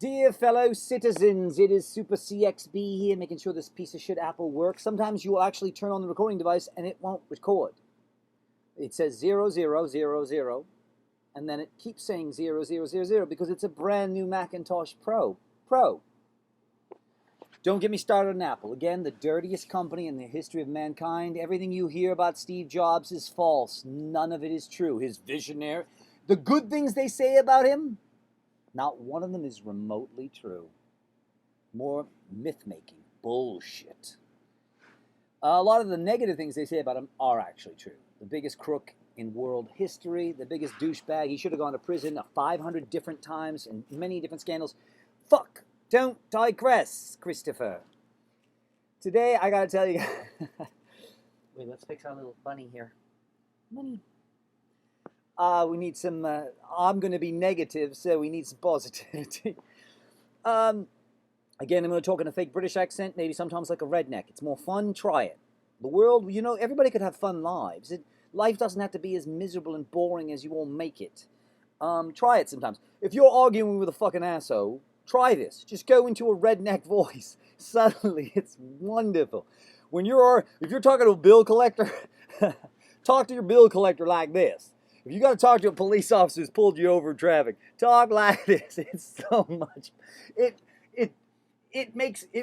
Dear fellow citizens, it is Super CXB here, making sure this piece of shit Apple works. Sometimes you will actually turn on the recording device and it won't record. It says 0000, and then it keeps saying 0000 because it's a brand new Macintosh Pro. Don't get me started on Apple. Again, the dirtiest company in the history of mankind. Everything you hear about Steve Jobs is false. None of it is true. His visionary, the good things they say about him, not one of them is remotely true. More myth-making bullshit. A lot of the negative things they say about him are actually true. The biggest crook in world history, the biggest douchebag. He should have gone to prison 500 different times and many different scandals. Fuck, don't digress, Christopher. Today, I gotta tell you... Wait, let's fix our little bunny here. Bunny. We need some, I'm going to be negative, so we need some positivity. Again, I'm going to talk in a fake British accent, maybe sometimes like a redneck. It's more fun, try it. The world, you know, everybody could have fun lives. Life doesn't have to be as miserable and boring as you all make it. Try it sometimes. If you're arguing with a fucking asshole, try this. Just go into a redneck voice. Suddenly, it's wonderful. If you're talking to a bill collector, talk to your bill collector like this. If you got to talk to a police officer who's pulled you over in traffic, talk like this. It's so much. It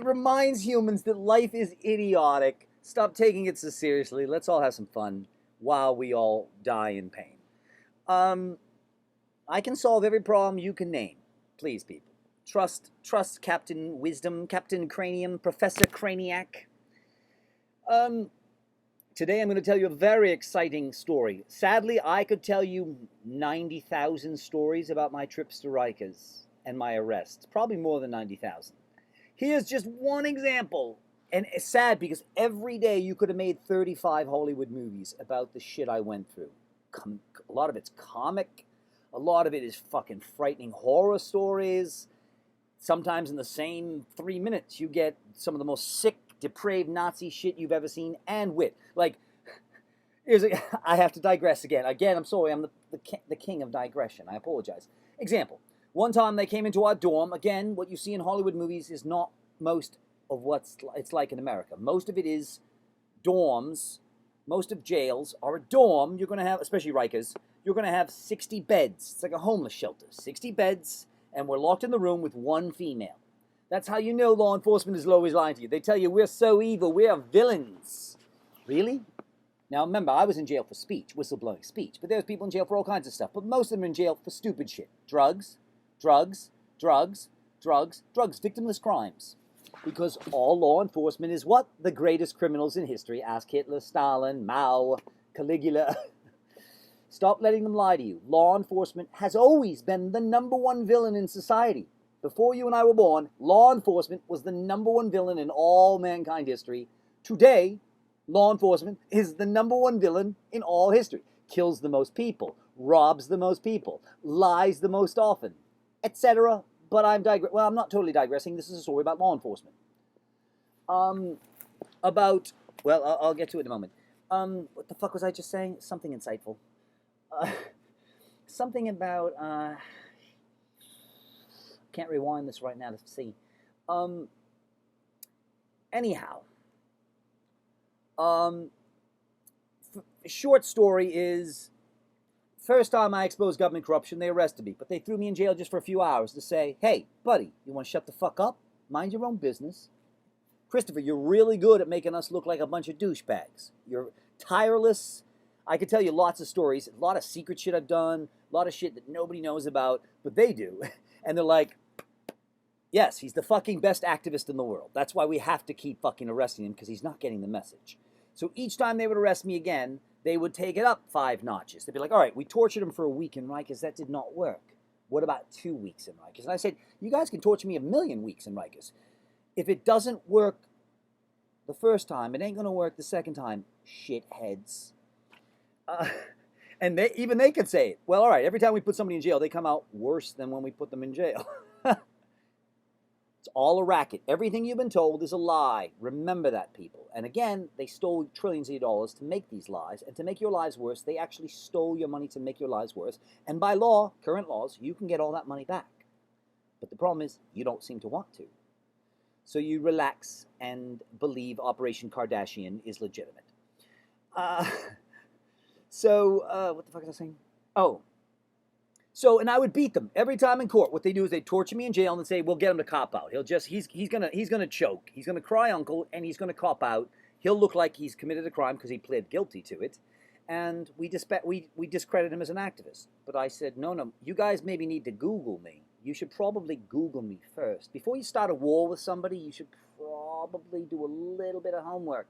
reminds humans that life is idiotic. Stop taking it so seriously. Let's all have some fun while we all die in pain. I can solve every problem you can name. Please, people. Trust Captain Wisdom, Captain Cranium, Professor Craniac. Today I'm going to tell you a very exciting story. Sadly, I could tell you 90,000 stories about my trips to Rikers and my arrests. Probably more than 90,000. Here's just one example. And it's sad because every day you could have made 35 Hollywood movies about the shit I went through. A lot of it's comic. A lot of it is fucking frightening horror stories. Sometimes in the same 3 minutes you get some of the most sick, depraved Nazi shit you've ever seen, and wit. Like, I have to digress again. Again, I'm sorry, I'm the king of digression. I apologize. Example. One time they came into our dorm. Again, what you see in Hollywood movies is not most of it's like in America. Most of it is dorms. Most of jails are a dorm. You're going to have, especially Rikers, you're going to have 60 beds. It's like a homeless shelter. 60 beds, and we're locked in the room with one female. That's how you know law enforcement is always lying to you. They tell you, we're so evil, we are villains. Really? Now remember, I was in jail for speech, whistleblowing speech, but there's people in jail for all kinds of stuff, but most of them are in jail for stupid shit. Drugs, victimless crimes. Because all law enforcement is what? The greatest criminals in history. Ask Hitler, Stalin, Mao, Caligula. Stop letting them lie to you. Law enforcement has always been the #1 villain in society. Before you and I were born, law enforcement was the #1 villain in all mankind history. Today, law enforcement is the #1 villain in all history. Kills the most people, robs the most people, lies the most often, etc. But I'm not totally digressing. This is a story about law enforcement. I'll get to it in a moment. What the fuck was I just saying? Something insightful. Something about, can't rewind this right now to see. Anyhow. Short story is, first time I exposed government corruption, they arrested me, but they threw me in jail just for a few hours to say, hey, buddy, you want to shut the fuck up? Mind your own business. Christopher, you're really good at making us look like a bunch of douchebags. You're tireless. I could tell you lots of stories, a lot of secret shit I've done, a lot of shit that nobody knows about, but they do. And they're like, yes, he's the fucking best activist in the world. That's why we have to keep fucking arresting him, because he's not getting the message. So each time they would arrest me again, they would take it up 5 notches. They'd be like, all right, we tortured him for a week in Rikers. That did not work. What about 2 weeks in Rikers? And I said, you guys can torture me 1,000,000 weeks in Rikers. If it doesn't work the first time, it ain't going to work the second time, shitheads. And even they could say it. Well, all right, every time we put somebody in jail, they come out worse than when we put them in jail. It's all a racket. Everything you've been told is a lie. Remember that, people. And again, they stole trillions of dollars to make these lies. And to make your lives worse, they actually stole your money to make your lives worse. And by law, current laws, you can get all that money back. But the problem is, you don't seem to want to. So you relax and believe Operation Kardashian is legitimate. Uh, what the fuck was I saying? Oh. So, and I would beat them every time in court. What they do is they torture me in jail and say, we'll get him to cop out. He's gonna choke. He's gonna cry uncle, and he's gonna cop out. He'll look like he's committed a crime because he pled guilty to it. And we discredit him as an activist. But I said, no, you guys maybe need to Google me. You should probably Google me first. Before you start a war with somebody, you should probably do a little bit of homework.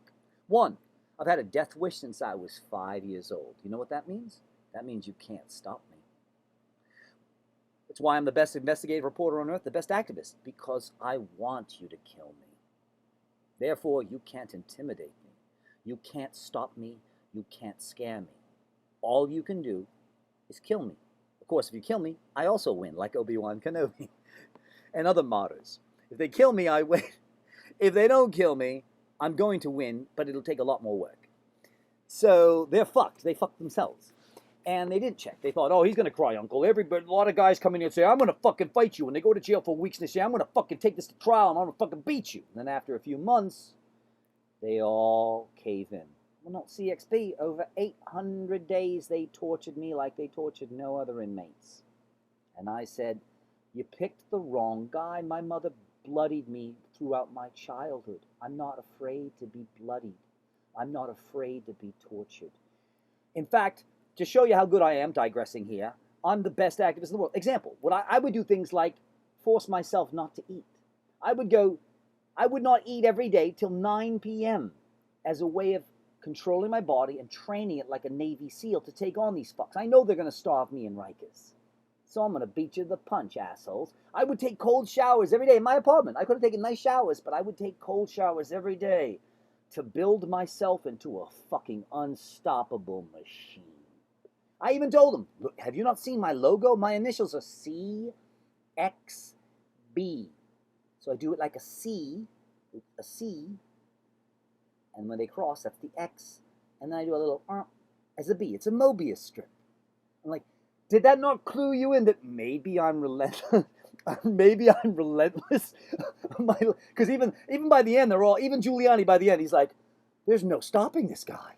One, I've had a death wish since I was 5 years old. You know what that means? That means you can't stop me. That's why I'm the best investigative reporter on earth, the best activist, because I want you to kill me. Therefore, you can't intimidate me. You can't stop me. You can't scare me. All you can do is kill me. Of course, if you kill me, I also win, like Obi-Wan Kenobi and other martyrs. If they kill me, I win. If they don't kill me, I'm going to win, but it'll take a lot more work. So they're fucked. They fucked themselves. And they didn't check. They thought, oh, he's going to cry, uncle. A lot of guys come in here and say, I'm going to fucking fight you. And they go to jail for weeks and they say, I'm going to fucking take this to trial and I'm going to fucking beat you. And then after a few months, they all cave in. Well, not CXB. Over 800 days, they tortured me like they tortured no other inmates. And I said, you picked the wrong guy. My mother bloodied me throughout my childhood. I'm not afraid to be bloodied. I'm not afraid to be tortured. In fact, to show you how good I am, digressing here, I'm the best activist in the world. Example, I would do things like force myself not to eat. I would not eat every day till 9 p.m. as a way of controlling my body and training it like a Navy SEAL to take on these fucks. I know they're going to starve me in Rikers. So I'm going to beat you to the punch, assholes. I would take cold showers every day in my apartment. I could have taken nice showers, but I would take cold showers every day to build myself into a fucking unstoppable machine. I even told them, look, have you not seen my logo? My initials are CXB. So I do it like a C, and when they cross, that's the X, and then I do a little as a B. It's a Mobius strip. I'm like, did that not clue you in that maybe I'm relentless? Maybe I'm relentless? Because even by the end, even Giuliani by the end, he's like, there's no stopping this guy.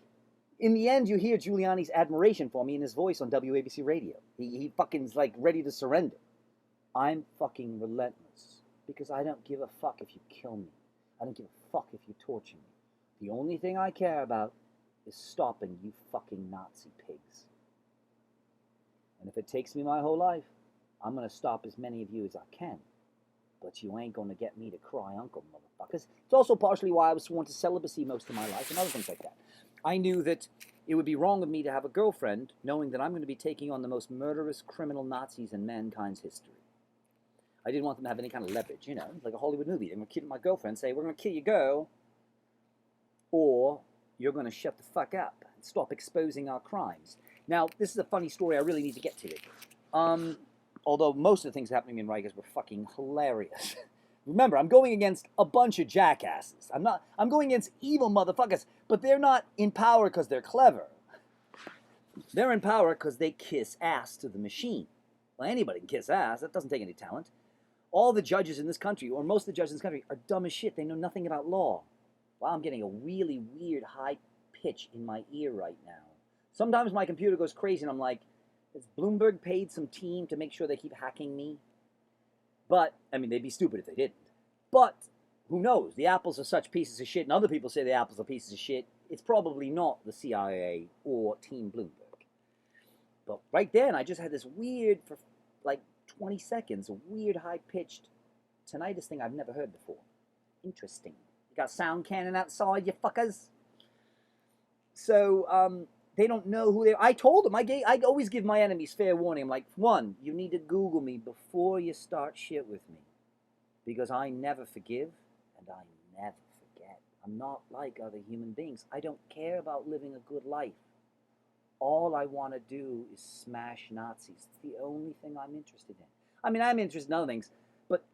In the end, you hear Giuliani's admiration for me in his voice on WABC radio. He fucking's like ready to surrender. I'm fucking relentless because I don't give a fuck if you kill me. I don't give a fuck if you torture me. The only thing I care about is stopping you fucking Nazi pigs. And if it takes me my whole life, I'm going to stop as many of you as I can. But you ain't going to get me to cry uncle, motherfuckers. It's also partially why I was sworn to celibacy most of my life and other things like that. I knew that it would be wrong of me to have a girlfriend knowing that I'm going to be taking on the most murderous criminal Nazis in mankind's history. I didn't want them to have any kind of leverage, you know, like a Hollywood movie. They're going to kill my girlfriend and say, we're going to kill your girl, or you're going to shut the fuck up and stop exposing our crimes. Now, this is a funny story. I really need to get to it. Although most of the things happening in Rikers were fucking hilarious. Remember, I'm going against a bunch of jackasses. I'm going against evil motherfuckers, but they're not in power because they're clever. They're in power because they kiss ass to the machine. Well, anybody can kiss ass. That doesn't take any talent. All the judges in this country, or most of the judges in this country, are dumb as shit. They know nothing about law. Wow, I'm getting a really weird high pitch in my ear right now. Sometimes my computer goes crazy and I'm like, has Bloomberg paid some team to make sure they keep hacking me? But, I mean, they'd be stupid if they didn't. But, who knows? The apples are such pieces of shit, and other people say the apples are pieces of shit. It's probably not the CIA or Team Bloomberg. But right then, I just had this weird, for like 20 seconds, a weird high-pitched tinnitus thing I've never heard before. Interesting. You got a sound cannon outside, you fuckers? So, they don't know who they are. I told them. I always give my enemies fair warning. I'm like, one, you need to Google me before you start shit with me. Because I never forgive and I never forget. I'm not like other human beings. I don't care about living a good life. All I want to do is smash Nazis. It's the only thing I'm interested in. I mean, I'm interested in other things. But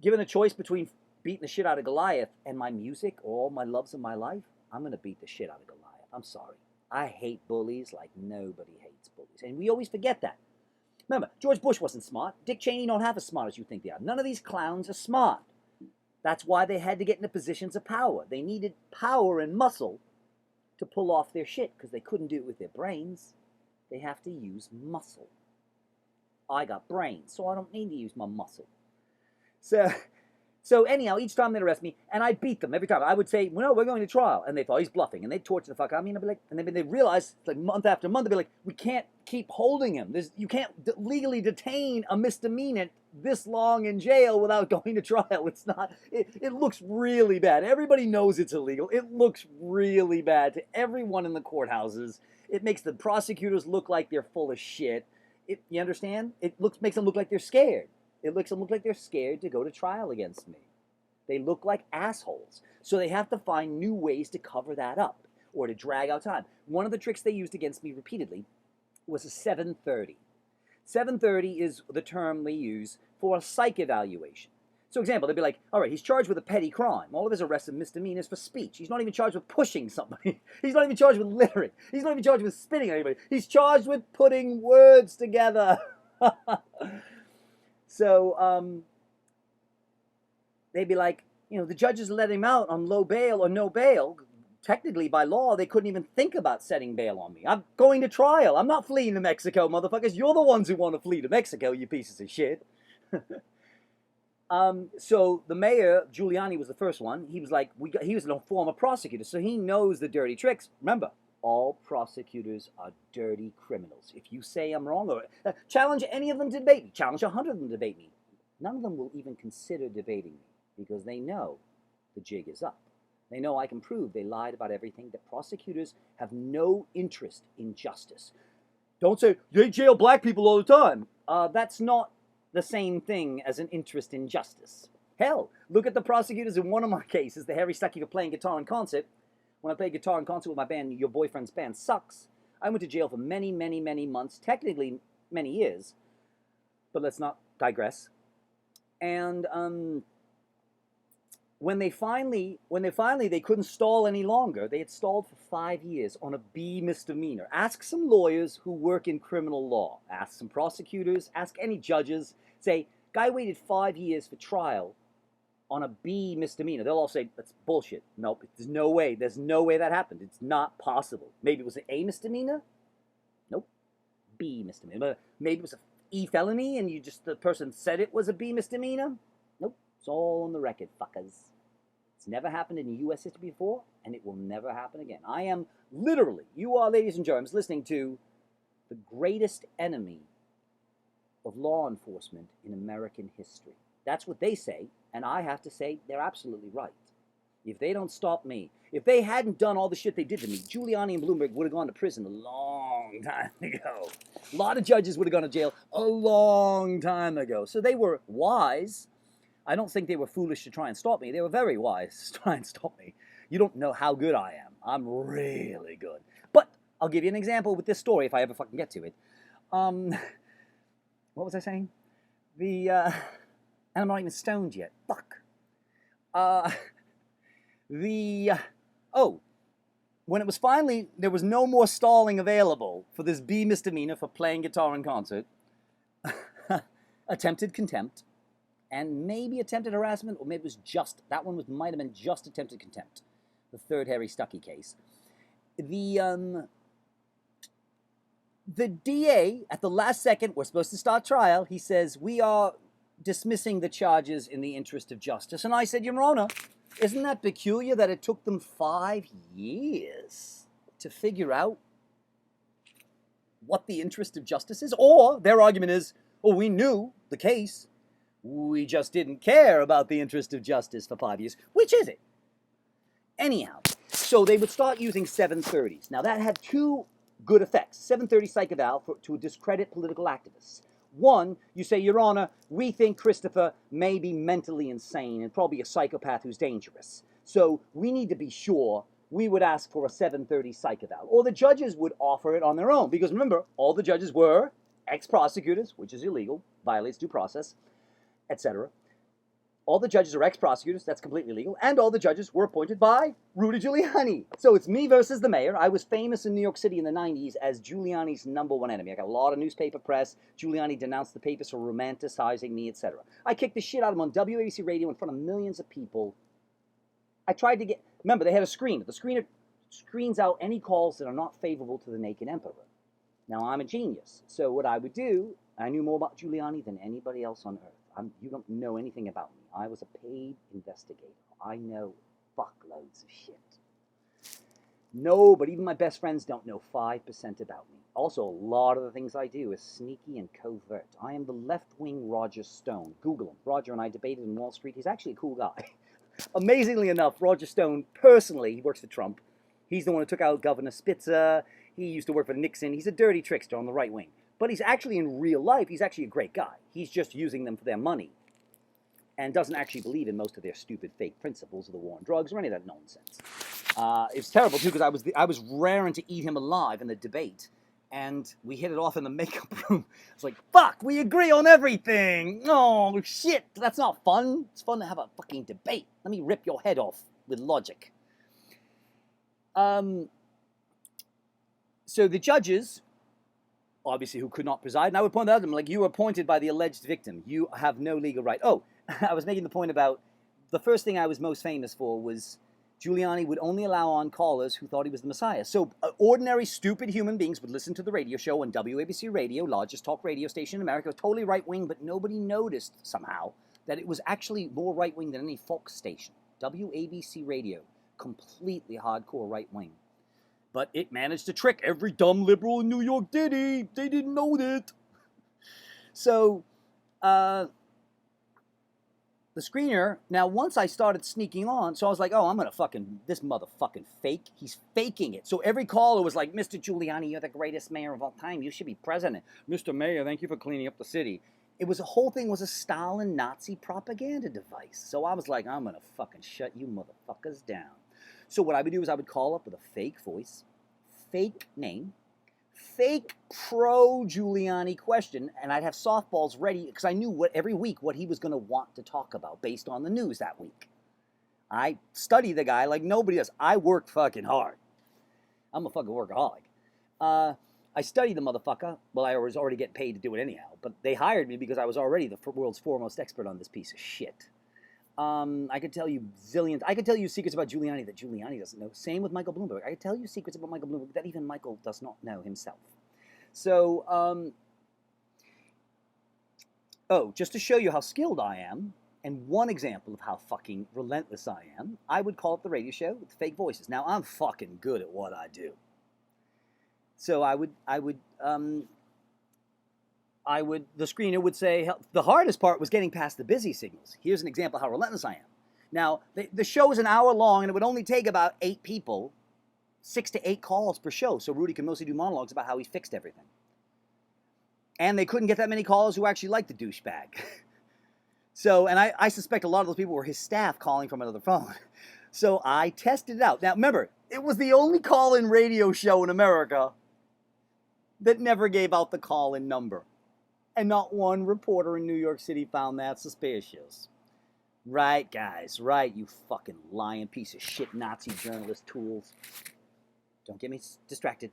given a choice between beating the shit out of Goliath and my music or all my loves of my life, I'm going to beat the shit out of Goliath. I'm sorry. I hate bullies like nobody hates bullies. And we always forget that. Remember, George Bush wasn't smart. Dick Cheney don't half as smart as you think they are. None of these clowns are smart. That's why they had to get into positions of power. They needed power and muscle to pull off their shit because they couldn't do it with their brains. They have to use muscle. I got brains, so I don't need to use my muscle. So anyhow, each time they'd arrest me, and I'd beat them every time. I would say, well, no, we're going to trial. And they thought he's bluffing. And they'd torture the fuck out of me. And I'd be like, and then they'd realize, like month after month, they'd be like, we can't keep holding him. You can't legally detain a misdemeanor this long in jail without going to trial. It's not, it looks really bad. Everybody knows it's illegal. It looks really bad to everyone in the courthouses. It makes the prosecutors look like they're full of shit. You understand? It makes them look like they're scared. It makes them look like they're scared to go to trial against me. They look like assholes. So they have to find new ways to cover that up or to drag out time. One of the tricks they used against me repeatedly was a 730. 730 is the term they use for a psych evaluation. So example, they'd be like, all right, he's charged with a petty crime. All of his arrests and misdemeanors for speech. He's not even charged with pushing somebody. He's not even charged with littering. He's not even charged with spitting on anybody. He's charged with putting words together. So they'd be like, the judges let him out on low bail or no bail. Technically, by law, they couldn't even think about setting bail on me. I'm going to trial. I'm not fleeing to Mexico, motherfuckers. You're the ones who want to flee to Mexico, you pieces of shit. So the mayor, Giuliani, was the first one. He was like, he was a former prosecutor, so he knows the dirty tricks. Remember, all prosecutors are dirty criminals. If you say I'm wrong, or challenge any of them to debate me, challenge 100 of them to debate me, none of them will even consider debating me because they know the jig is up. They know I can prove they lied about everything, that prosecutors have no interest in justice. Don't say, they jail black people all the time. That's not the same thing as an interest in justice. Hell, look at the prosecutors in one of my cases, the Harry Stuckey for playing guitar in concert. When I played guitar in concert with my band, Your Boyfriend's Band Sucks, I went to jail for many, many, many months, technically many years, but let's not digress. And when they finally they couldn't stall any longer, they had stalled for 5 years on a B misdemeanor. Ask some lawyers who work in criminal law. Ask some prosecutors. Ask any judges. Say, guy waited 5 years for trial on a B misdemeanor. They'll all say, that's bullshit. Nope, there's no way. There's no way that happened. It's not possible. Maybe it was an A misdemeanor? Nope. B misdemeanor. Maybe it was an E felony and the person said it was a B misdemeanor? Nope. It's all on the record, fuckers. It's never happened in U.S. history before, and it will never happen again. I am literally, you are, ladies and gentlemen, listening to the greatest enemy of law enforcement in American history. That's what they say, and I have to say they're absolutely right. If they don't stop me, if they hadn't done all the shit they did to me, Giuliani and Bloomberg would have gone to prison a long time ago. A lot of judges would have gone to jail a long time ago. So they were wise. I don't think they were foolish to try and stop me. They were very wise to try and stop me. You don't know how good I am. I'm really good. But I'll give you an example with this story if I ever fucking get to it. What was I saying? And I'm not even stoned yet. Fuck. When it was finally, there was no more stalling available for this B misdemeanor for playing guitar in concert, attempted contempt, and maybe attempted harassment, or maybe it was just, that one might have been just attempted contempt, the third Harry Stuckey case. The DA, at the last second, we're supposed to start trial, he says, we are dismissing the charges in the interest of justice. And I said, Your Honor, isn't that peculiar that it took them 5 years to figure out what the interest of justice is? Or their argument is, oh, we knew the case. We just didn't care about the interest of justice for 5 years. Which is it? Anyhow, so they would start using 730s. Now that had two good effects. 730 psych eval to discredit political activists. One, you say, Your Honor, we think Christopher may be mentally insane and probably a psychopath who's dangerous. So we need to be sure. We would ask for a 730 psych eval. Or the judges would offer it on their own. Because remember, all the judges were ex-prosecutors, which is illegal, violates due process, etc. All the judges are ex-prosecutors. That's completely legal. And all the judges were appointed by Rudy Giuliani. So it's me versus the mayor. I was famous in New York City in the 90s as Giuliani's #1 enemy. I got a lot of newspaper press. Giuliani denounced the papers for romanticizing me, etc. I kicked the shit out of him on WABC radio in front of millions of people. I tried to get... Remember, they had a screen. The screener screens out any calls that are not favorable to the naked emperor. Now, I'm a genius. So what I would do, I knew more about Giuliani than anybody else on earth. You don't know anything about me. I was a paid investigator. I know fuckloads of shit. No, but even my best friends don't know 5% about me. Also, a lot of the things I do is sneaky and covert. I am the left-wing Roger Stone. Google him. Roger and I debated in Wall Street. He's actually a cool guy. Amazingly enough, Roger Stone, personally, he works for Trump. He's the one who took out Governor Spitzer. He used to work for Nixon. He's a dirty trickster on the right wing. But he's actually, in real life, he's actually a great guy. He's just using them for their money and doesn't actually believe in most of their stupid fake principles of the war on drugs or any of that nonsense. It was terrible, too, because I was raring to eat him alive in the debate, and we hit it off in the makeup room. It's like, fuck, we agree on everything. Oh, shit, that's not fun. It's fun to have a fucking debate. Let me rip your head off with logic. So the judges... obviously, who could not preside. And I would point out to them, like, you were appointed by the alleged victim. You have no legal right. Oh, I was making the point about the first thing I was most famous for was Giuliani would only allow on callers who thought he was the Messiah. So ordinary, stupid human beings would listen to the radio show on WABC Radio, largest talk radio station in America, totally right-wing, but nobody noticed somehow that it was actually more right-wing than any Fox station. WABC Radio, completely hardcore right-wing. But it managed to trick every dumb liberal in New York City. They didn't know that. So, the screener, now once I started sneaking on, so I was like, oh, I'm going to fucking, this motherfucking fake. He's faking it. So every caller was like, Mr. Giuliani, you're the greatest mayor of all time. You should be president. Mr. Mayor, thank you for cleaning up the city. It was, the whole thing was a Stalin Nazi propaganda device. So I was like, I'm going to fucking shut you motherfuckers down. So what I would do is I would call up with a fake voice, fake name, fake pro-Giuliani question, and I'd have softballs ready because I knew every week what he was going to want to talk about based on the news that week. I study the guy like nobody does. I work fucking hard. I'm a fucking workaholic. I studied the motherfucker. Well, I was already getting paid to do it anyhow, but they hired me because I was already the world's foremost expert on this piece of shit. I could tell you zillions. I could tell you secrets about Giuliani that Giuliani doesn't know. Same with Michael Bloomberg. I could tell you secrets about Michael Bloomberg that even Michael does not know himself. So, just to show you how skilled I am, and one example of how fucking relentless I am, I would call up the radio show with fake voices. Now, I'm fucking good at what I do. So the screener would say, the hardest part was getting past the busy signals. Here's an example of how relentless I am. Now, the show is an hour long, and it would only take about 8 people, 6 to 8 calls per show, so Rudy could mostly do monologues about how he fixed everything. And they couldn't get that many callers who actually liked the douchebag. So, and I suspect a lot of those people were his staff calling from another phone. So I tested it out. Now, remember, it was the only call-in radio show in America that never gave out the call-in number. And not one reporter in New York City found that suspicious. Right, guys, right, you fucking lying piece of shit Nazi journalist tools. Don't get me distracted.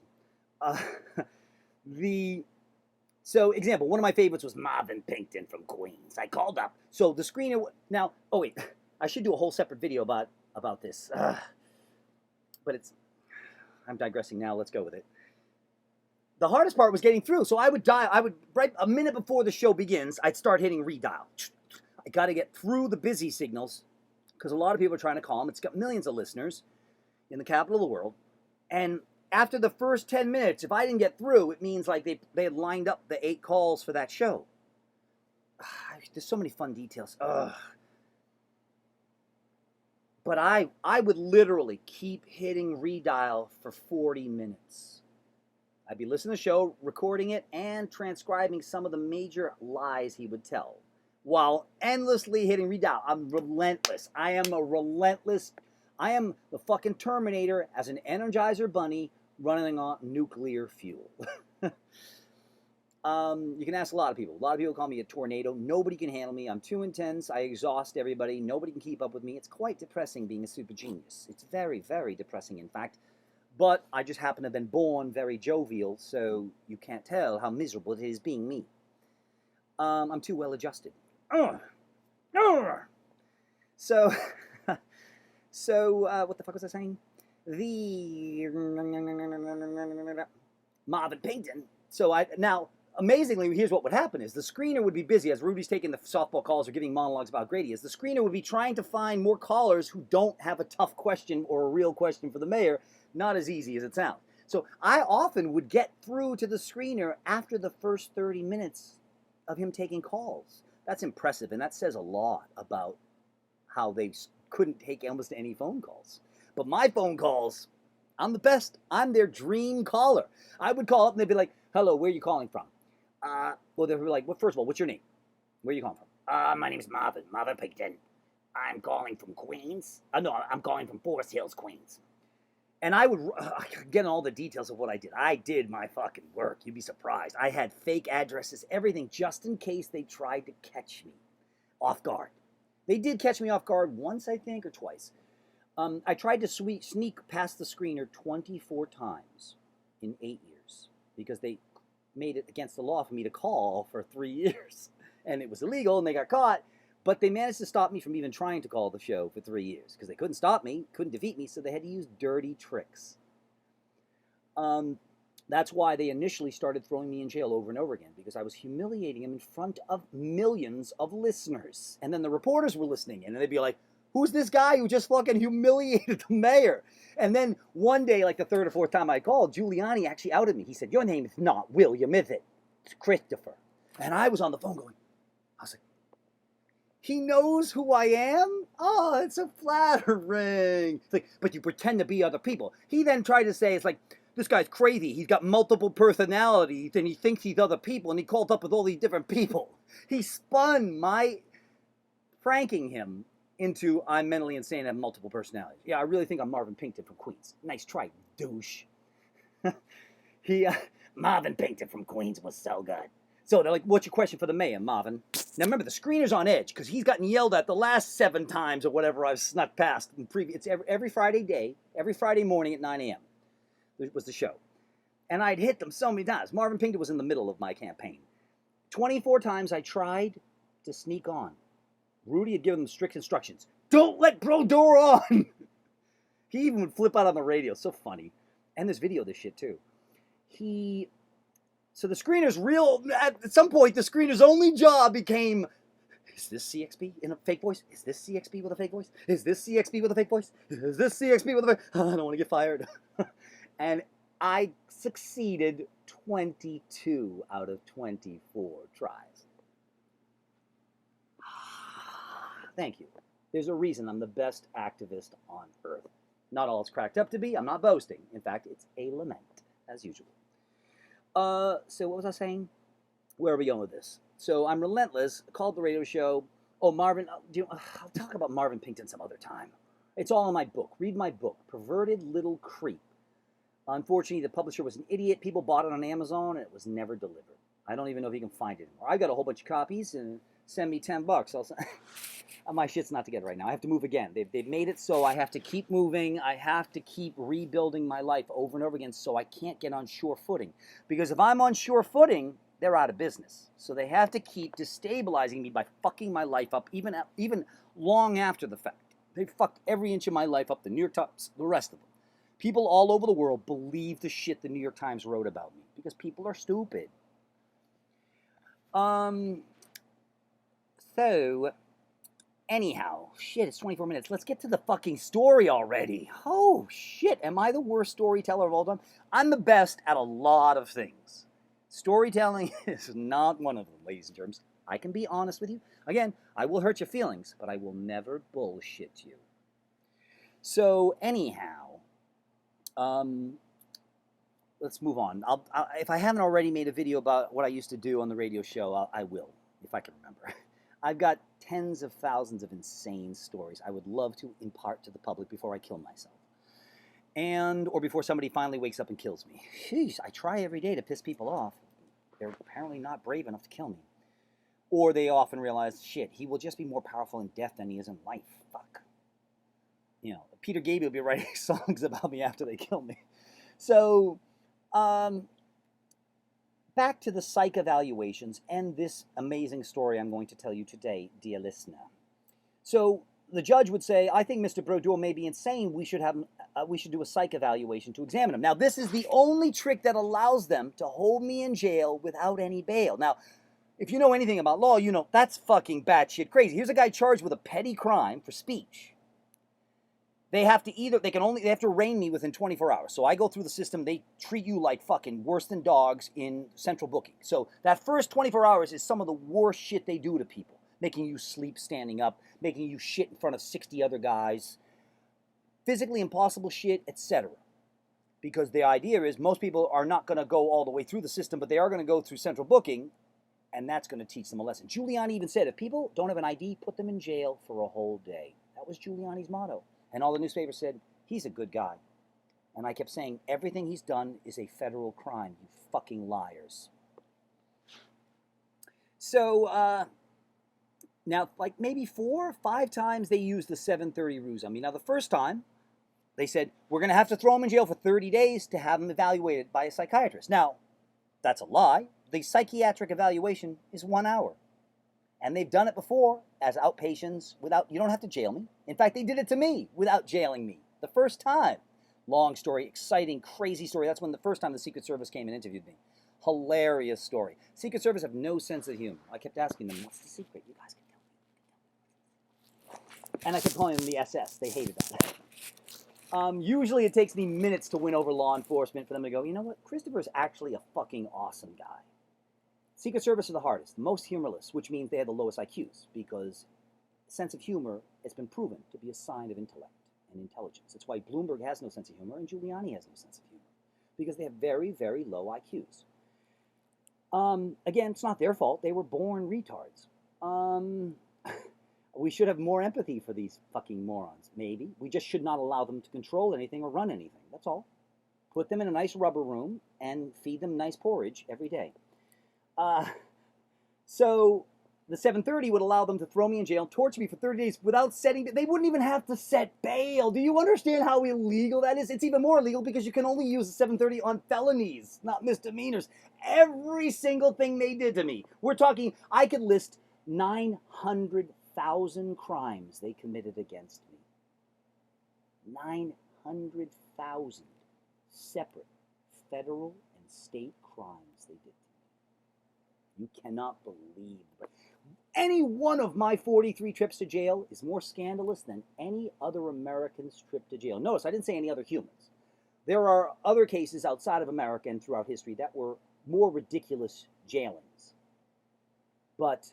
So, example, one of my favorites was Marvin Pinkton from Queens. I called up. So the screener, now, oh wait, I should do a whole separate video about this. But I'm digressing now, let's go with it. The hardest part was getting through. So I would right a minute before the show begins, I'd start hitting redial. I got to get through the busy signals because a lot of people are trying to call him. It's got millions of listeners in the capital of the world. And after the first 10 minutes, if I didn't get through, it means like they had lined up the 8 calls for that show. There's so many fun details. But I would literally keep hitting redial for 40 minutes. I'd be listening to the show, recording it, and transcribing some of the major lies he would tell, while endlessly hitting redial. I'm relentless. I am the fucking Terminator as an Energizer Bunny running on nuclear fuel. You can ask a lot of people. A lot of people call me a tornado. Nobody can handle me. I'm too intense. I exhaust everybody. Nobody can keep up with me. It's quite depressing being a super genius. It's very, very depressing, in fact. But I just happen to have been born very jovial, so you can't tell how miserable it is being me. I'm too well adjusted. So, what the fuck was I saying? The Marvin Pinkton. Now, amazingly, here's what would happen is the screener would be busy as Rudy's taking the softball calls or giving monologues about Grady. Is the screener would be trying to find more callers who don't have a tough question or a real question for the mayor. Not as easy as it sounds. So I often would get through to the screener after the first 30 minutes of him taking calls. That's impressive, and that says a lot about how they couldn't take almost any phone calls. But my phone calls, I'm the best. I'm their dream caller. I would call up and they'd be like, hello, where are you calling from? Well, they'd be like, well, first of all, what's your name? Where are you calling from? My name's Marvin Pinkton. I'm calling from Queens. No, I'm calling from Forest Hills, Queens. And I would get all the details of what I did. I did my fucking work. You'd be surprised. I had fake addresses, everything, just in case they tried to catch me off guard. They did catch me off guard once, I think, or twice. I tried to sneak past the screener 24 times in 8 years because they made it against the law for me to call for 3 years. And it was illegal, and they got caught. But they managed to stop me from even trying to call the show for 3 years because they couldn't stop me, couldn't defeat me, so they had to use dirty tricks. That's why they initially started throwing me in jail over and over again, because I was humiliating them in front of millions of listeners. And then the reporters were listening, and they'd be like, who's this guy who just fucking humiliated the mayor? And then one day, like the third or fourth time I called, Giuliani actually outed me. He said, your name is not William, is it? It's Christopher. And I was on the phone going, I was like, he knows who I am? Oh, it's so flattering. It's like, but you pretend to be other people. He then tried to say, it's like, this guy's crazy. He's got multiple personalities, and he thinks he's other people, and he called up with all these different people. He spun my pranking him into I'm mentally insane and have multiple personalities. Yeah, I really think I'm Marvin Pinkton from Queens. Nice try, douche. Marvin Pinkton from Queens was so good. So they're like, what's your question for the mayor, Marvin? Now remember, the screener's on edge because he's gotten yelled at the last 7 times or whatever I've snuck past. It's every Friday morning at 9 a.m. was the show. And I'd hit them so many times. Marvin Pinkton was in the middle of my campaign. 24 times I tried to sneak on. Rudy had given them strict instructions. Don't let Brodeur on! He even would flip out on the radio. So funny. And there's video of this shit, too. So the screener's at some point, the screener's only job became, is this CXB in a fake voice? Is this CXB with a fake voice? Is this CXB with a fake voice? Is this CXB with a fake voice? I don't want to get fired. And I succeeded 22 out of 24 tries. Thank you. There's a reason I'm the best activist on earth. Not all it's cracked up to be. I'm not boasting. In fact, it's a lament, as usual. So what was I saying? Where are we going with this? So I'm relentless. Called the radio show. Oh, Marvin, I'll talk about Marvin Pinkton some other time. It's all in my book. Read my book, Perverted Little Creep. Unfortunately, the publisher was an idiot. People bought it on Amazon, and it was never delivered. I don't even know if you can find it anymore. I got a whole bunch of copies, and send me $10. My shit's not together right now. I have to move again. They've made it so I have to keep moving. I have to keep rebuilding my life over and over again so I can't get on sure footing. Because if I'm on sure footing, they're out of business. So they have to keep destabilizing me by fucking my life up even long after the fact. They fucked every inch of my life up, the New York Times, the rest of them. People all over the world believe the shit the New York Times wrote about me because people are stupid. So, anyhow, shit, it's 24 minutes. Let's get to the fucking story already. Oh, shit, am I the worst storyteller of all time? I'm the best at a lot of things. Storytelling is not one of them, ladies and germs. I can be honest with you. Again, I will hurt your feelings, but I will never bullshit you. So, anyhow, let's move on. If I haven't already made a video about what I used to do on the radio show, I will, if I can remember. I've got tens of thousands of insane stories I would love to impart to the public before I kill myself. Or before somebody finally wakes up and kills me. Sheesh, I try every day to piss people off. They're apparently not brave enough to kill me. Or they often realize, shit, he will just be more powerful in death than he is in life. Fuck. You know, Peter Gabriel will be writing songs about me after they kill me. So, back to the psych evaluations and this amazing story I'm going to tell you today, dear listener. So, the judge would say, I think Mr. Brodeur may be insane. We should do a psych evaluation to examine him. Now, this is the only trick that allows them to hold me in jail without any bail. Now, if you know anything about law, you know that's fucking batshit crazy. Here's a guy charged with a petty crime for speech. They have to arraign me within 24 hours. So I go through the system. They treat you like fucking worse than dogs in central booking. So that first 24 hours is some of the worst shit they do to people. Making you sleep standing up, making you shit in front of 60 other guys, physically impossible shit, etc. Because the idea is most people are not going to go all the way through the system, but they are going to go through central booking, and that's going to teach them a lesson. Giuliani even said, if people don't have an ID, put them in jail for a whole day. That was Giuliani's motto. And all the newspapers said, he's a good guy. And I kept saying, everything he's done is a federal crime, you fucking liars. So, now, like maybe 4 or 5 times they used the 730 ruse on me. Now, the first time, they said, we're going to have to throw him in jail for 30 days to have him evaluated by a psychiatrist. Now, that's a lie. The psychiatric evaluation is 1 hour. And they've done it before as outpatients without, you don't have to jail me. In fact, they did it to me without jailing me the first time. Long story, exciting, crazy story. That's when the first time the Secret Service came and interviewed me. Hilarious story. Secret Service have no sense of humor. I kept asking them, what's the secret? You guys can tell me. And I kept calling them the SS. They hated that. Usually it takes me minutes to win over law enforcement for them to go, you know what? Christopher's actually a fucking awesome guy. Secret Service are the hardest, the most humorless, which means they have the lowest IQs, because sense of humor has been proven to be a sign of intellect and intelligence. That's why Bloomberg has no sense of humor and Giuliani has no sense of humor, because they have very, very low IQs. Again, it's not their fault. They were born retards. We should have more empathy for these fucking morons, maybe. We just should not allow them to control anything or run anything. That's all. Put them in a nice rubber room and feed them nice porridge every day. So the 730 would allow them to throw me in jail, torture me for 30 days without setting, they wouldn't even have to set bail. Do you understand how illegal that is? It's even more illegal because you can only use the 730 on felonies, not misdemeanors. Every single thing they did to me. We're talking, I could list 900,000 crimes they committed against me. 900,000 separate federal and state crimes they did to me. You cannot believe. But any one of my 43 trips to jail is more scandalous than any other American's trip to jail. Notice, I didn't say any other humans. There are other cases outside of America and throughout history that were more ridiculous jailings. But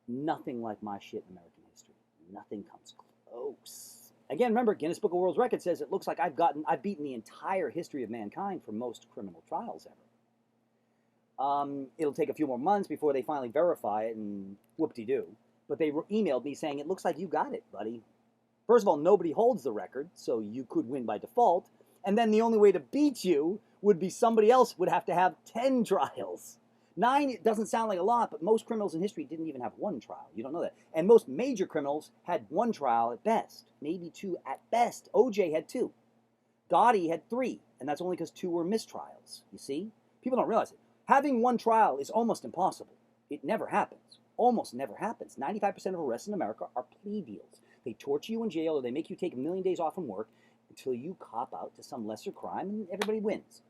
nothing like my shit in American history. Nothing comes close. Again, remember, Guinness Book of World Records says it looks like I've beaten the entire history of mankind for most criminal trials ever. It'll take a few more months before they finally verify it, and whoop-de-doo. But they emailed me saying, it looks like you got it, buddy. First of all, nobody holds the record, so you could win by default. And then the only way to beat you would be somebody else would have to have 10 trials. 9, it doesn't sound like a lot, but most criminals in history didn't even have 1 trial. You don't know that. And most major criminals had 1 trial at best, maybe 2 at best. OJ had 2. Gotti had 3, and that's only because 2 were mistrials. You see? People don't realize it. Having 1 trial is almost impossible. It never happens. Almost never happens. 95% of arrests in America are plea deals. They torture you in jail or they make you take a million days off from work until you cop out to some lesser crime and everybody wins.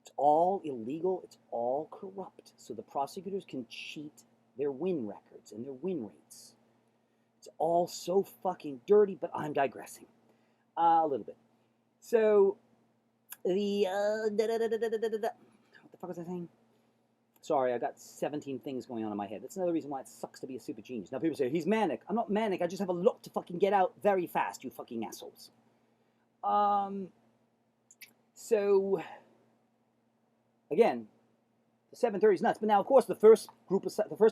It's all illegal. It's all corrupt. So the prosecutors can cheat their win records and their win rates. It's all so fucking dirty, but I'm digressing a little bit. So the what was I saying? Sorry, I got 17 things going on in my head. That's another reason why it sucks to be a super genius. Now people say, he's manic. I'm not manic. I just have a lot to fucking get out very fast, you fucking assholes. So, again, the 730 is nuts. But now, of course, the first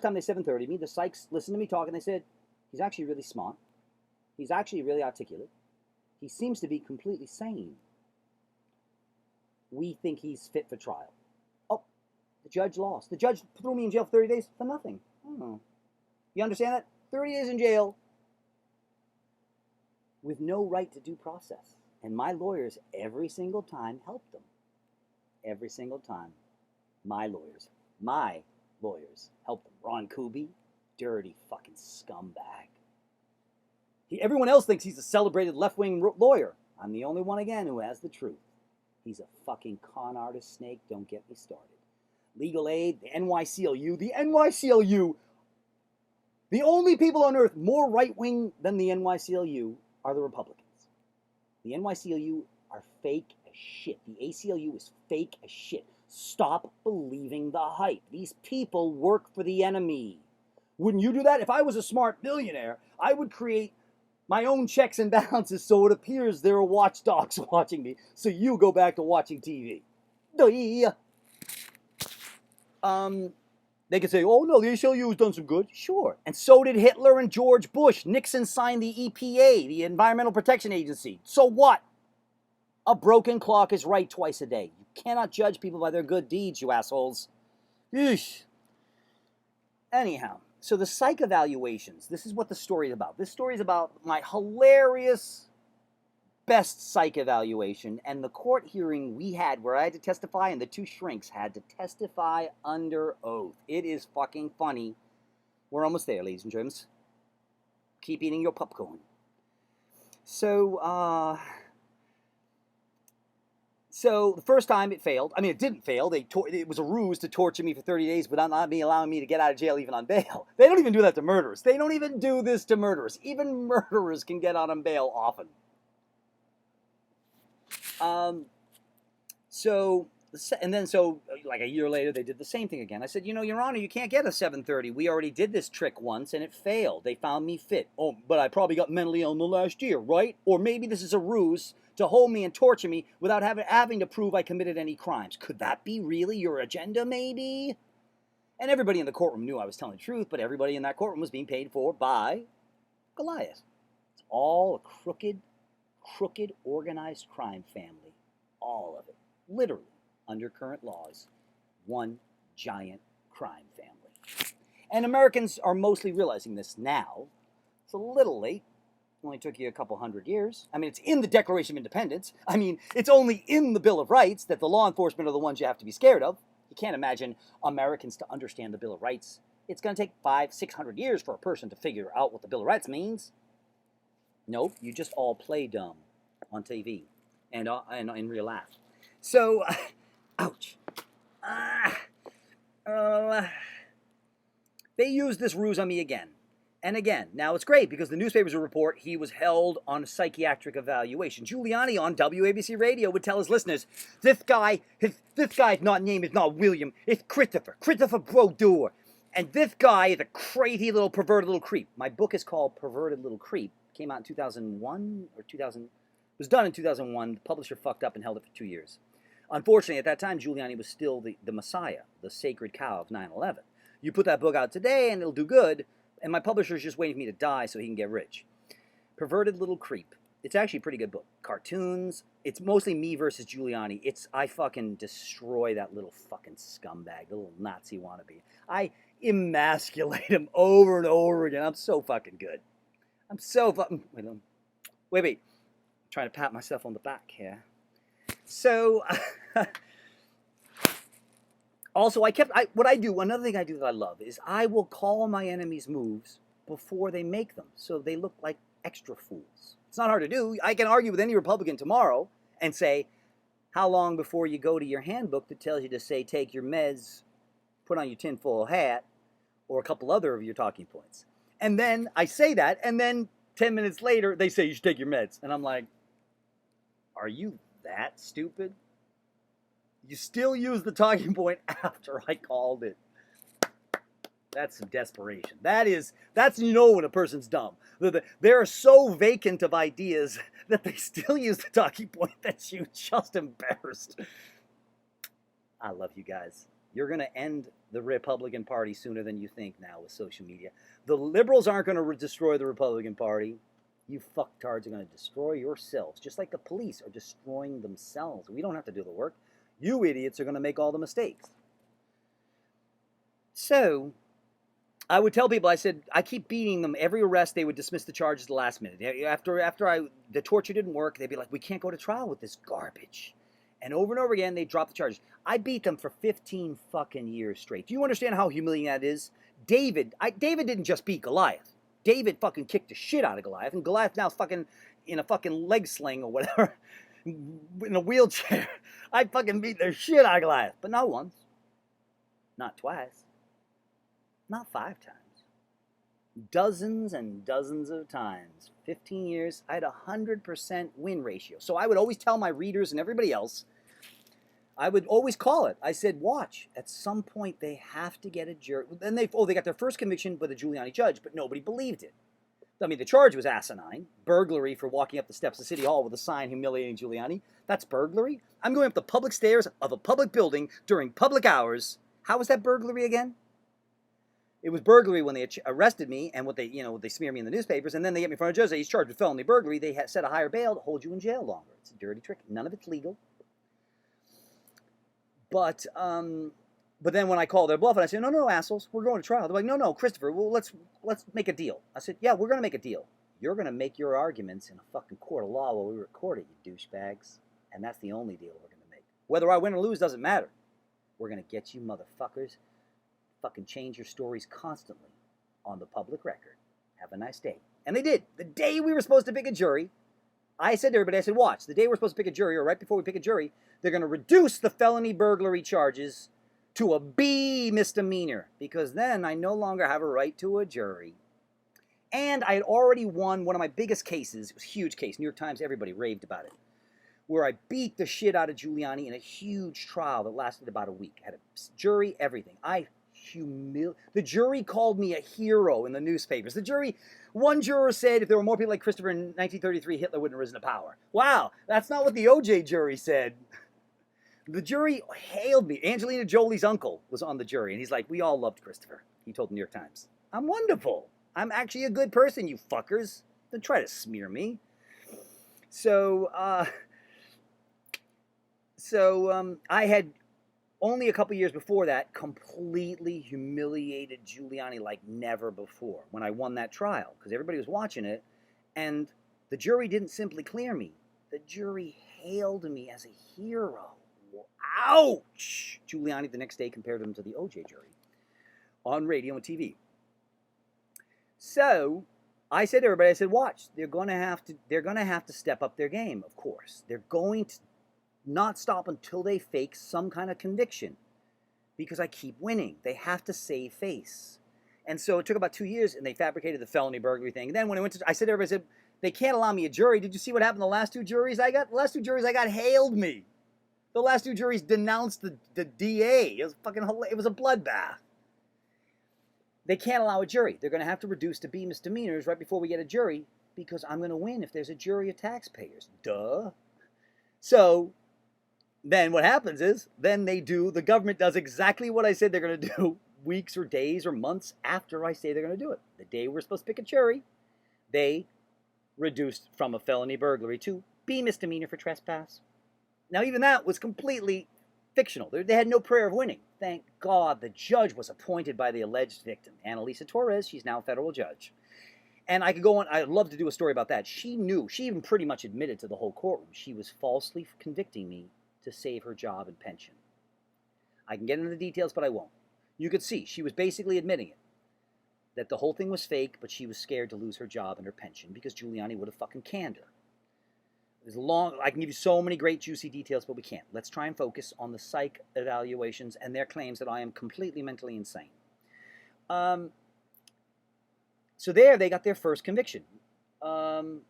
time they 730 me, the psychs listened to me talk and they said, he's actually really smart. He's actually really articulate. He seems to be completely sane. We think he's fit for trial. The The judge lost. The judge threw me in jail for 30 days for nothing. You understand that? 30 days in jail with no right to due process. And my lawyers every single time helped them. Every single time. My lawyers helped them. Ron Kuby, dirty fucking scumbag. Everyone else thinks he's a celebrated left-wing lawyer. I'm the only one again who has the truth. He's a fucking con artist snake. Don't get me started. Legal aid, the NYCLU. The NYCLU. The only people on earth more right-wing than the NYCLU are the Republicans. The NYCLU are fake as shit. The ACLU is fake as shit. Stop believing the hype. These people work for the enemy. Wouldn't you do that? If I was a smart millionaire, I would create my own checks and balances so it appears there are watchdogs watching me, so you go back to watching TV. They could say, oh no, the ACLU has done some good. Sure. And so did Hitler and George Bush. Nixon signed the EPA, the Environmental Protection Agency. So what? A broken clock is right twice a day. You cannot judge people by their good deeds, you assholes. Eesh. Anyhow, so the psych evaluations, this is what the story is about. This story is about my hilarious best psych evaluation and the court hearing we had where I had to testify and the two shrinks had to testify under oath. It is fucking funny. We're almost there, ladies and gents. Keep eating your popcorn. So the first time it failed. I mean, it didn't fail. It was a ruse to torture me for 30 days without not allowing me to get out of jail even on bail. They don't even do that to murderers. They don't even do this to murderers. Even murderers can get out on bail often. So like a year later, they did the same thing again. I said, Your Honor, you can't get a 730. We already did this trick once, and it failed. They found me fit. Oh, but I probably got mentally ill in the last year, right? Or maybe this is a ruse to hold me and torture me without having to prove I committed any crimes. Could that be really your agenda, maybe? And everybody in the courtroom knew I was telling the truth, but everybody in that courtroom was being paid for by Goliath. It's all a crooked, organized crime family. All of it. Literally, under current laws, one giant crime family. And Americans are mostly realizing this now. It's a little late. It only took you a couple hundred years. I mean, it's in the Declaration of Independence. I mean, it's only in the Bill of Rights that the law enforcement are the ones you have to be scared of. You can't imagine Americans to understand the Bill of Rights. It's going to take 500-600 years for a person to figure out what the Bill of Rights means. Nope, you just all play dumb on TV and in real life. So, ouch. They used this ruse on me again and again. Now, it's great because the newspapers will report he was held on psychiatric evaluation. Giuliani on WABC radio would tell his listeners, this guy's name is not William, it's Christopher Brodeur. And this guy is a crazy little perverted little creep. My book is called Perverted Little Creep. It came out in 2001 or 2000. It was done in 2001. The publisher fucked up and held it for 2 years. Unfortunately, at that time, Giuliani was still the messiah, the sacred cow of 9/11. You put that book out today and it'll do good, and my publisher's just waiting for me to die so he can get rich. Perverted Little Creep. It's actually a pretty good book. Cartoons. It's mostly me versus Giuliani. I fucking destroy that little fucking scumbag, the little Nazi wannabe. I emasculate him over and over again. I'm so fucking good. I'm so fucking... Wait. I'm trying to pat myself on the back here. So... Also, another thing I do that I love is I will call my enemies' moves before they make them, so they look like extra fools. It's not hard to do. I can argue with any Republican tomorrow and say, how long before you go to your handbook that tells you to say, take your meds, put on your tinfoil hat, or a couple other of your talking points. And then I say that, and then 10 minutes later, they say you should take your meds. And I'm like, are you that stupid? You still use the talking point after I called it. That's some desperation. That's when a person's dumb. They're so vacant of ideas that they still use the talking point that you just embarrassed. I love you guys. You're going to end the Republican Party sooner than you think now with social media. The liberals aren't going to destroy the Republican Party. You fucktards are going to destroy yourselves, just like the police are destroying themselves. We don't have to do the work. You idiots are going to make all the mistakes. So I would tell people, I said, I keep beating them. Every arrest, they would dismiss the charges at the last minute. After the torture didn't work, they'd be like, we can't go to trial with this garbage. And over again, they'd drop the charges. I beat them for 15 fucking years straight. Do you understand how humiliating that is? David didn't just beat Goliath. David fucking kicked the shit out of Goliath, and Goliath now fucking in a fucking leg sling or whatever, in a wheelchair. I fucking beat the shit out of Goliath, but not once, not twice, not 5 times. Dozens and dozens of times. 15 years, I had a 100% win ratio. So I would always tell my readers and everybody else, I would always call it. I said, watch, at some point they have to get a jury. Then they got their first conviction with a Giuliani judge, but nobody believed it. I mean, the charge was asinine. Burglary for walking up the steps of City Hall with a sign humiliating Giuliani. That's burglary. I'm going up the public stairs of a public building during public hours. How was that burglary again? It was burglary when they arrested me, and they smear me in the newspapers, and then they get me in front of a judge. He's charged with felony burglary. They set a higher bail to hold you in jail longer. It's a dirty trick. None of it's legal. But then when I called their bluff, and I said, no, assholes, we're going to trial. They're like, no, Christopher, well, let's make a deal. I said, yeah, we're going to make a deal. You're going to make your arguments in a fucking court of law while we record it, you douchebags. And that's the only deal we're going to make. Whether I win or lose doesn't matter. We're going to get you motherfuckers fucking change your stories constantly on the public record. Have a nice day. And they did. The day we were supposed to pick a jury, I said to everybody, I said, watch, the day we're supposed to pick a jury, or right before we pick a jury, they're going to reduce the felony burglary charges to a B misdemeanor, because then I no longer have a right to a jury. And I had already won one of my biggest cases. It was a huge case. New York Times, everybody raved about it, where I beat the shit out of Giuliani in a huge trial that lasted about a week. Had a jury, everything. The jury called me a hero in the newspapers. One juror said if there were more people like Christopher in 1933, Hitler wouldn't have risen to power. Wow, that's not what the OJ jury said. The jury hailed me. Angelina Jolie's uncle was on the jury, and he's like, we all loved Christopher. He told the New York Times. I'm wonderful. I'm actually a good person, you fuckers. Don't try to smear me. So I had only a couple years before that completely humiliated Giuliani like never before when I won that trial, because everybody was watching it, and the jury didn't simply clear me. The jury hailed me as a hero. Ouch! Giuliani the next day compared him to the OJ jury on radio and TV. So I said to everybody, I said, watch, they're going to have to step up their game, of course. They're going to not stop until they fake some kind of conviction, because I keep winning. They have to save face. And so it took about 2 years, and they fabricated the felony burglary thing. And then when I said to everybody, I said, they can't allow me a jury. Did you see what happened the last 2 juries I got? The last 2 juries I got hailed me. The last 2 juries denounced the DA. It was fucking hilarious. It was a bloodbath. They can't allow a jury. They're going to have to reduce to B misdemeanors right before we get a jury, because I'm going to win if there's a jury of taxpayers. Duh. So then what happens is, the government does exactly what I said they're going to do weeks or days or months after I say they're going to do it. The day we're supposed to pick a jury, they reduced from a felony burglary to B misdemeanor for trespass. Now, even that was completely fictional. They had no prayer of winning. Thank God the judge was appointed by the alleged victim, Annalisa Torres. She's now a federal judge. And I could go on. I'd love to do a story about that. She even pretty much admitted to the whole courtroom she was falsely convicting me to save her job and pension. I can get into the details, but I won't. You could see she was basically admitting it, that the whole thing was fake, but she was scared to lose her job and her pension because Giuliani would have fucking canned her. I can give you so many great juicy details, but we can't. Let's try and focus on the psych evaluations and their claims that I am completely mentally insane. So there they got their first conviction. And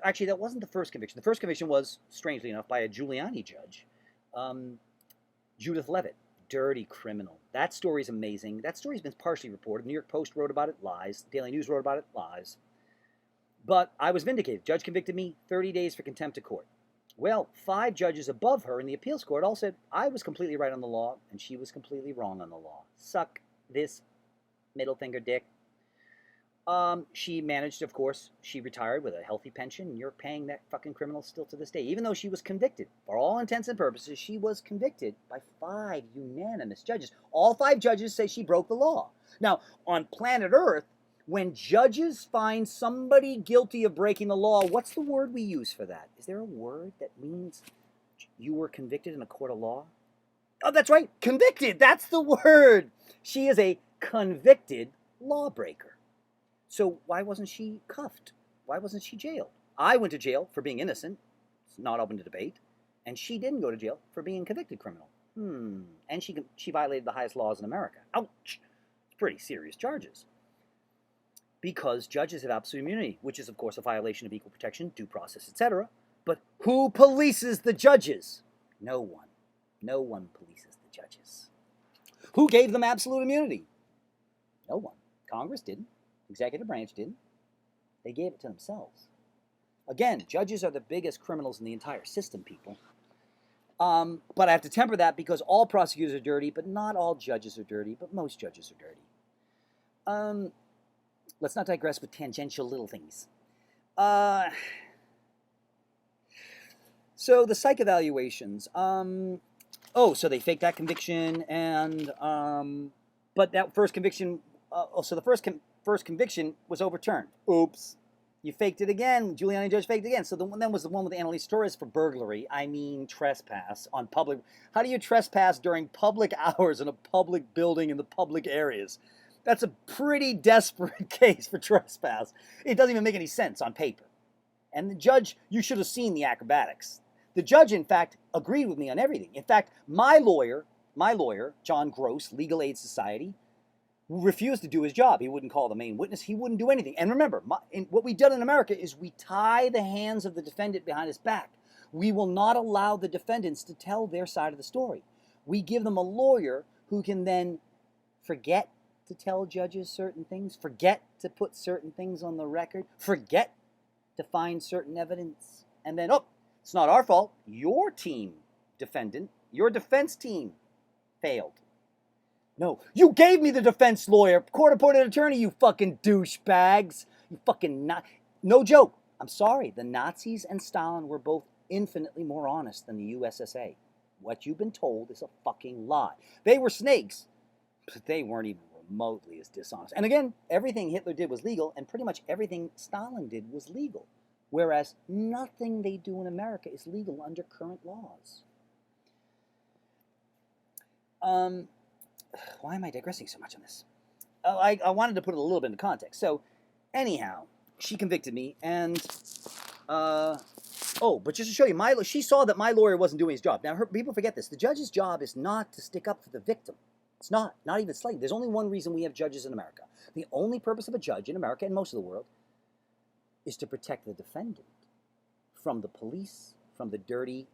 actually, that wasn't the first conviction. The first conviction was, strangely enough, by a Giuliani judge, Judith Leavitt, dirty criminal. That story's amazing. That story's been partially reported. New York Post wrote about it, lies. Daily News wrote about it, lies. But I was vindicated. Judge convicted me, 30 days for contempt of court. Well, 5 judges above her in the appeals court all said I was completely right on the law and she was completely wrong on the law. Suck this middle finger dick. She managed, of course, she retired with a healthy pension, and you're paying that fucking criminal still to this day. Even though she was convicted, for all intents and purposes, she was convicted by 5 unanimous judges. All 5 judges say she broke the law. Now, on planet Earth, when judges find somebody guilty of breaking the law, what's the word we use for that? Is there a word that means you were convicted in a court of law? Oh, that's right, convicted. That's the word. She is a convicted lawbreaker. So why wasn't she cuffed? Why wasn't she jailed? I went to jail for being innocent. It's not open to debate. And she didn't go to jail for being a convicted criminal. And she violated the highest laws in America. Ouch! It's pretty serious charges. Because judges have absolute immunity, which is, of course, a violation of equal protection, due process, etc. But who polices the judges? No one. No one polices the judges. Who gave them absolute immunity? No one. Congress didn't. Executive branch didn't. They gave it to themselves. Again, judges are the biggest criminals in the entire system, people. But I have to temper that because all prosecutors are dirty, but not all judges are dirty, but most judges are dirty. Let's not digress with tangential little things. So the psych evaluations. So they faked that conviction, and but that first conviction. So the first conviction was overturned. Oops. You faked it again. Giuliani judge faked it again. So the one then was the one with Annalise Torres for burglary. I mean trespass on public. How do you trespass during public hours in a public building in the public areas? That's a pretty desperate case for trespass. It doesn't even make any sense on paper. And the judge, you should have seen the acrobatics. The judge, in fact, agreed with me on everything. In fact, my lawyer, John Gross, Legal Aid Society, refused to do his job. He wouldn't call the main witness. He wouldn't do anything. And remember, what we've done in America is we tie the hands of the defendant behind his back. We will not allow the defendants to tell their side of the story. We give them a lawyer who can then forget to tell judges certain things, forget to put certain things on the record, forget to find certain evidence, and then, oh, it's not our fault. Your team, defendant, your defense team failed. No, you gave me the defense lawyer, court-appointed attorney, you fucking douchebags. You fucking no joke. I'm sorry, the Nazis and Stalin were both infinitely more honest than the USSA. What you've been told is a fucking lie. They were snakes, but they weren't even remotely as dishonest. And again, everything Hitler did was legal, and pretty much everything Stalin did was legal. Whereas nothing they do in America is legal under current laws. Why am I digressing so much on this? I wanted to put it a little bit into context. So, anyhow, she convicted me, and but just to show you, she saw that my lawyer wasn't doing his job. Now, people forget this. The judge's job is not to stick up for the victim. It's not even slightly. There's only one reason we have judges in America. The only purpose of a judge in America and most of the world is to protect the defendant from the police, from the dirty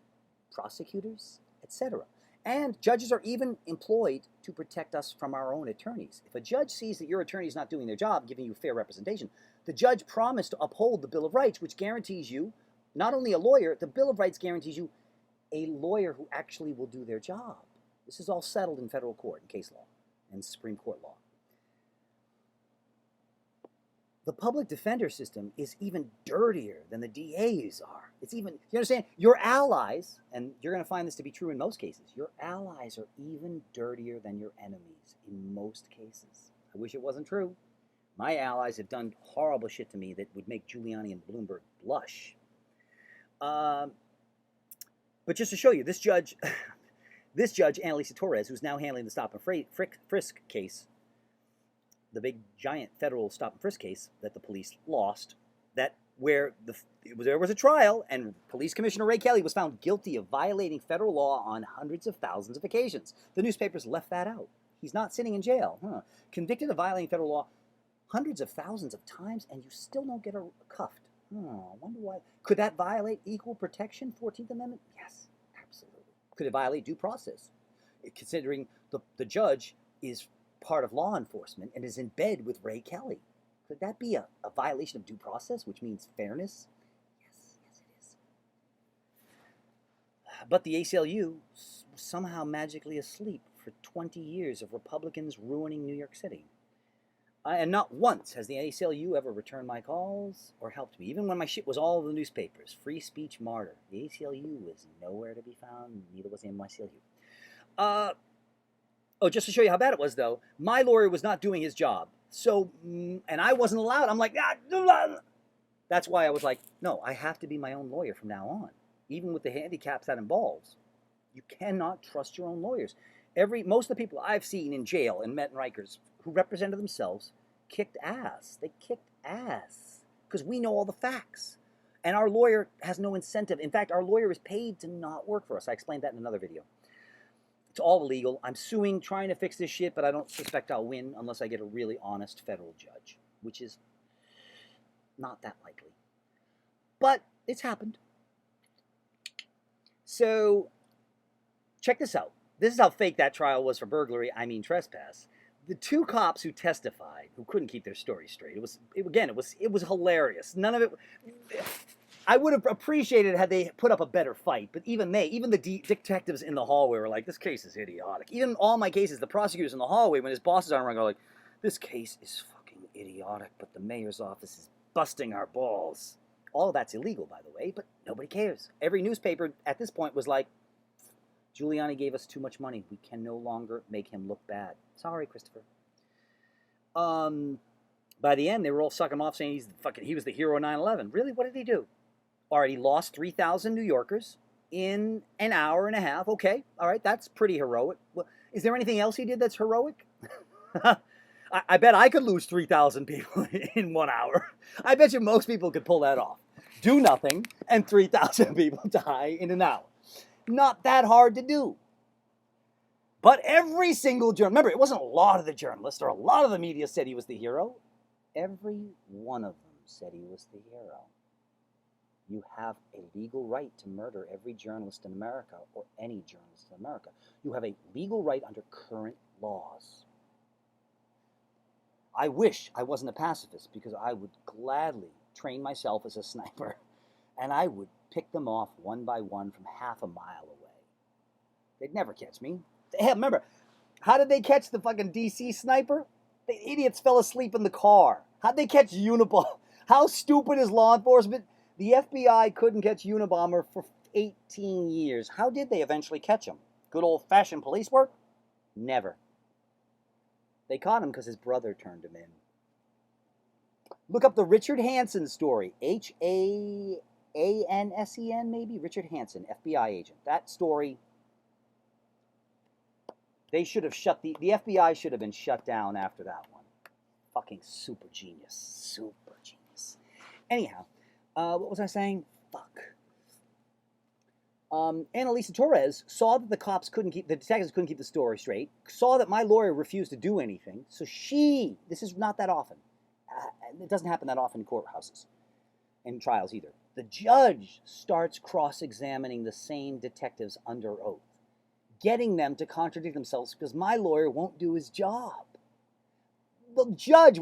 prosecutors, etc. And judges are even employed to protect us from our own attorneys. If a judge sees that your attorney is not doing their job, giving you fair representation, the judge promised to uphold the Bill of Rights, which guarantees you not only a lawyer, the Bill of Rights guarantees you a lawyer who actually will do their job. This is all settled in federal court, in case law, and Supreme Court law. The public defender system is even dirtier than the DAs are. It's even, you understand? Your allies, and you're going to find this to be true in most cases, your allies are even dirtier than your enemies in most cases. I wish it wasn't true. My allies have done horrible shit to me that would make Giuliani and Bloomturd blush. But just to show you, this judge, Annalise Torres, who's now handling the stop and frisk case, the big giant federal stop and frisk case that the police lost, there was a trial, and Police Commissioner Ray Kelly was found guilty of violating federal law on hundreds of thousands of occasions. The newspapers left that out. He's not sitting in jail. Convicted of violating federal law hundreds of thousands of times, and you still don't get cuffed. I wonder why. Could that violate equal protection, 14th Amendment? Yes, absolutely. Could it violate due process? Considering the judge is part of law enforcement and is in bed with Ray Kelly. Could that be a violation of due process, which means fairness? Yes, it is. But the ACLU was somehow magically asleep for 20 years of Republicans ruining New York City. And not once has the ACLU ever returned my calls or helped me, even when my shit was all over the newspapers. Free speech martyr. The ACLU was nowhere to be found, neither was the NYCLU. Oh, just to show you how bad it was, though, my lawyer was not doing his job. So, and I wasn't allowed. I'm like, that's why I was like, no, I have to be my own lawyer from now on, even with the handicaps that involves. You cannot trust your own lawyers. Most of the people I've seen in jail and met in Rikers who represented themselves kicked ass. They kicked ass because we know all the facts. And our lawyer has no incentive. In fact, our lawyer is paid to not work for us. I explained that in another video. It's all illegal. I'm suing, trying to fix this shit, but I don't suspect I'll win unless I get a really honest federal judge, which is not that likely. But it's happened. So, check this out. This is how fake that trial was for burglary, I mean trespass. The two cops who testified, who couldn't keep their story straight, it was hilarious. None of it. I would have appreciated had they put up a better fight, but even the detectives in the hallway were like, this case is idiotic. Even all my cases, the prosecutors in the hallway, when his bosses aren't around, go like, this case is fucking idiotic, but the mayor's office is busting our balls. All of that's illegal, by the way, but nobody cares. Every newspaper at this point was like, Giuliani gave us too much money. We can no longer make him look bad. Sorry, Christopher. By the end, they were all sucking him off saying he was the hero of 9/11. Really? What did he do? All right, he lost 3,000 New Yorkers in an hour and a half. Okay, all right, that's pretty heroic. Well, is there anything else he did that's heroic? I bet I could lose 3,000 people in 1 hour. I bet you most people could pull that off. Do nothing, and 3,000 people die in an hour. Not that hard to do. But every single journalist, remember, it wasn't a lot of the journalists or a lot of the media said he was the hero. Every one of them said he was the hero. You have a legal right to murder every journalist in America or any journalist in America. You have a legal right under current laws. I wish I wasn't a pacifist because I would gladly train myself as a sniper and I would pick them off one by one from half a mile away. They'd never catch me. Hey, remember, how did they catch the fucking DC sniper? The idiots fell asleep in the car. How'd they catch Unabomber? How stupid is law enforcement? The FBI couldn't catch Unabomber for 18 years. How did they eventually catch him? Good old-fashioned police work? Never. They caught him because his brother turned him in. Look up the Richard Hansen story. Hansen, maybe? Richard Hansen, FBI agent. That story, they should have the FBI should have been shut down after that one. Fucking super genius. Super genius. Anyhow, what was I saying? Fuck. Annalisa Torres saw that the detectives couldn't keep the story straight, saw that my lawyer refused to do anything, so this is not that often. It doesn't happen that often in courthouses and trials either. The judge starts cross-examining the same detectives under oath, getting them to contradict themselves because my lawyer won't do his job. The judge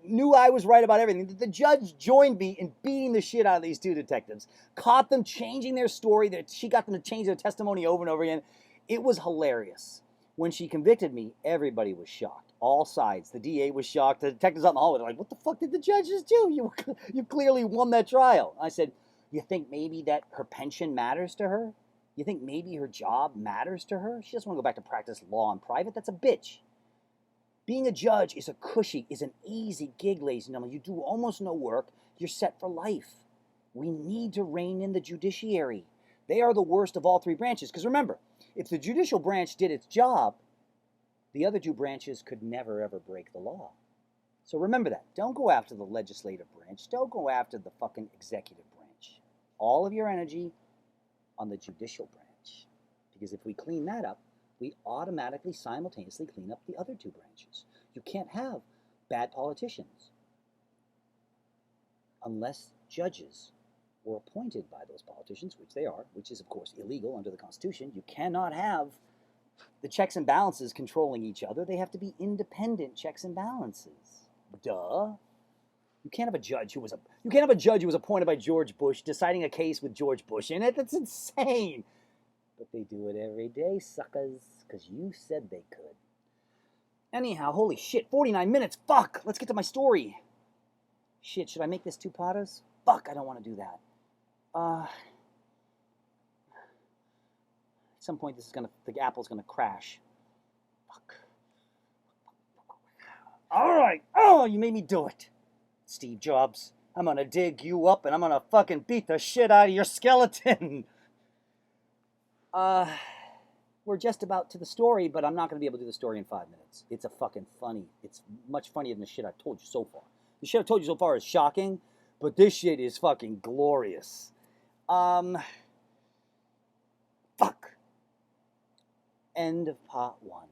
knew I was right about everything. The judge joined me in beating the shit out of these two detectives, caught them changing their story. She got them to change their testimony over and over again. It was hilarious. When she convicted me, everybody was shocked. All sides. The DA was shocked. The detectives out in the hallway were like, what the fuck did the judges do? You clearly won that trial. I said, you think maybe that her pension matters to her? You think maybe her job matters to her? She doesn't want to go back to practice law in private. That's a bitch. Being a judge is an easy gig, ladies and gentlemen. You do almost no work. You're set for life. We need to rein in the judiciary. They are the worst of all three branches. Because remember, if the judicial branch did its job, the other two branches could never, ever break the law. So remember that. Don't go after the legislative branch. Don't go after the fucking executive branch. All of your energy on the judicial branch. Because if we clean that up, we automatically simultaneously clean up the other two branches. You can't have bad politicians unless judges were appointed by those politicians, which they are, which is, of course, illegal under the Constitution. You cannot have the checks and balances controlling each other. They have to be independent checks and balances. Duh. You can't have a judge who was appointed by George Bush deciding a case with George Bush in it. That's insane. But they do it every day, suckers, because you said they could. Anyhow, holy shit, 49 minutes. Fuck, let's get to my story. Shit, should I make this 2-parters? Fuck, I don't want to do that. At some point, the apple's gonna crash. Fuck. All right. Oh, you made me do it, Steve Jobs. I'm gonna dig you up and I'm gonna fucking beat the shit out of your skeleton. We're just about to the story, but I'm not gonna be able to do the story in 5 minutes. It's a fucking funny. It's much funnier than the shit I've told you so far. The shit I've told you so far is shocking, but this shit is fucking glorious. Fuck. End of part 1.